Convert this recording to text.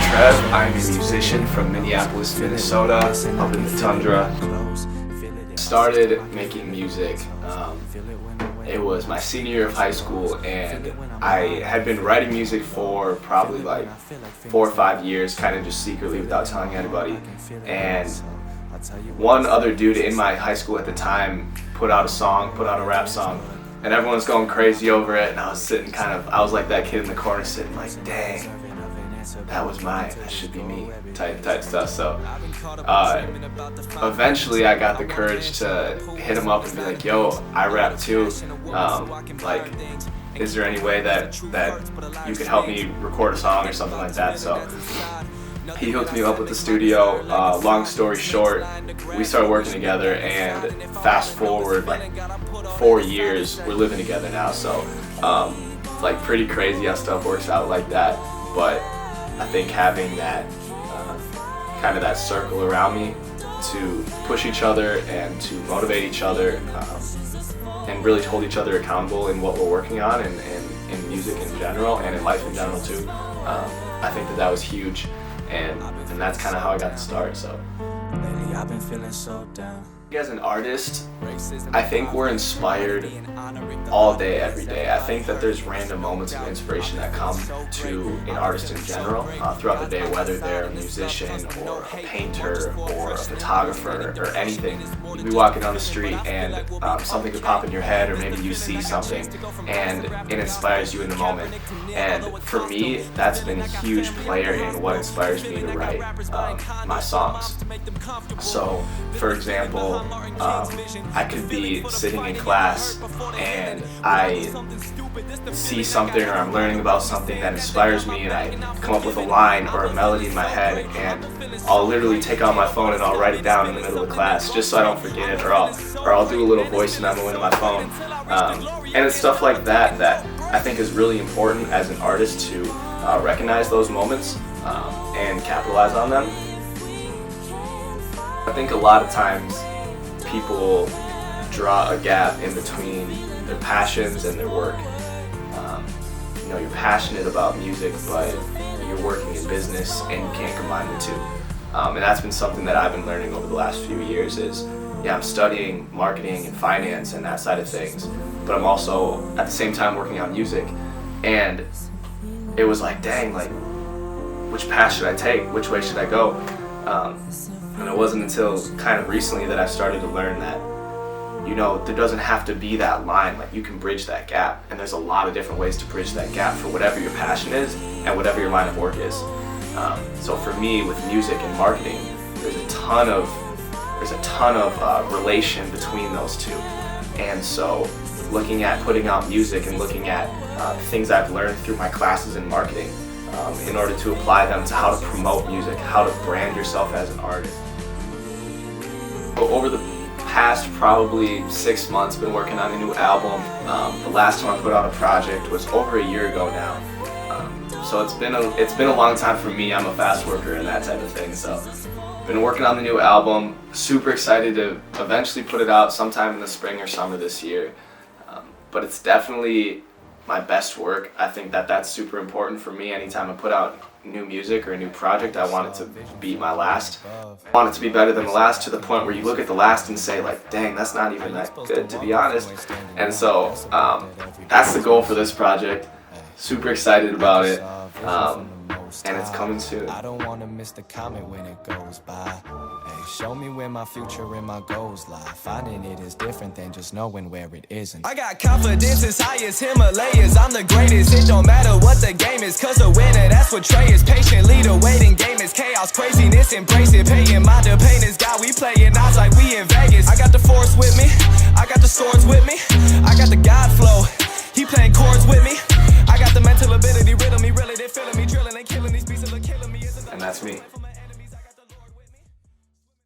Trev. I'm a musician from Minneapolis, Minnesota, up in the tundra. Started making music. It was my senior year of high school, and I had been writing music for probably like 4 or 5 years, kind of just secretly without telling anybody. And one other dude in my high school at the time put out a rap song, and everyone's going crazy over it, and I was sitting I was like that kid in the corner sitting like, dang, that was mine, that should be me, type stuff. So eventually I got the courage to hit him up and be like, yo, I rap too, like, is there any way that you could help me record a song or something like that? So he hooked me up with the studio. Long story short, we started working together, and fast forward like 4 years, we're living together now. So like, pretty crazy how stuff works out like that. But I think having that kind of that circle around me to push each other and to motivate each other, and really hold each other accountable in what we're working on, and in music in general and in life in general too, I think that was huge. And that's kind of how I got the start. So lately I've been feeling so down. As an artist, I think we're inspired all day, every day. I think that there's random moments of inspiration that come to an artist in general throughout the day, whether they're a musician or a painter or a photographer or anything. You'll be walking down the street and something could pop in your head, or maybe you see something and it inspires you in the moment. And for me, that's been a huge player in what inspires me to write my songs. So, for example, I could be sitting in class and I see something, or I'm learning about something that inspires me, and I come up with a line or a melody in my head, and I'll literally take out my phone and I'll write it down in the middle of class just so I don't forget it, or I'll do a little voice memo into my phone. And it's stuff like that that I think is really important as an artist to recognize those moments and capitalize on them. I think a lot of times people draw a gap in between their passions and their work. You're passionate about music, but you're working in business and you can't combine the two. And that's been something that I've been learning over the last few years is, I'm studying marketing and finance and that side of things, but I'm also at the same time working on music. And it was like, dang, like, which path should I take? Which way should I go? And it wasn't until kind of recently that I started to learn that, there doesn't have to be that line. Like, you can bridge that gap, and there's a lot of different ways to bridge that gap for whatever your passion is and whatever your line of work is. So for me, with music and marketing, there's a ton of relation between those two. And so looking at putting out music and looking at things I've learned through my classes in marketing, in order to apply them to how to promote music, how to brand yourself as an artist. Over the past probably 6 months, been working on a new album. The last time I put out a project was over a year ago now. So it's been a long time for me. I'm a fast worker and that type of thing. So been working on the new album. Super excited to eventually put it out sometime in the spring or summer this year. But it's definitely my best work. I think that that's super important for me. Anytime I put out new music or a new project, I want it to beat my last. I want it to be better than the last, to the point where you look at the last and say, like, dang, that's not even that good, to be honest. And so that's the goal for this project. Super excited about it. And it's coming soon. I don't want to miss the comment when it goes by. Hey, show me where my future and my goals lie. Finding it is different than just knowing where it isn't. I got confidence as high as Himalayas. I'm the greatest, it don't matter what the game is, cause a winner, that's what Trey is. Patiently the waiting game is chaos, craziness, embrace it. Paying mind to pain is God, we playing odds like we in Vegas. I got the force with me, I got the swords with me, I got the God flow. He playing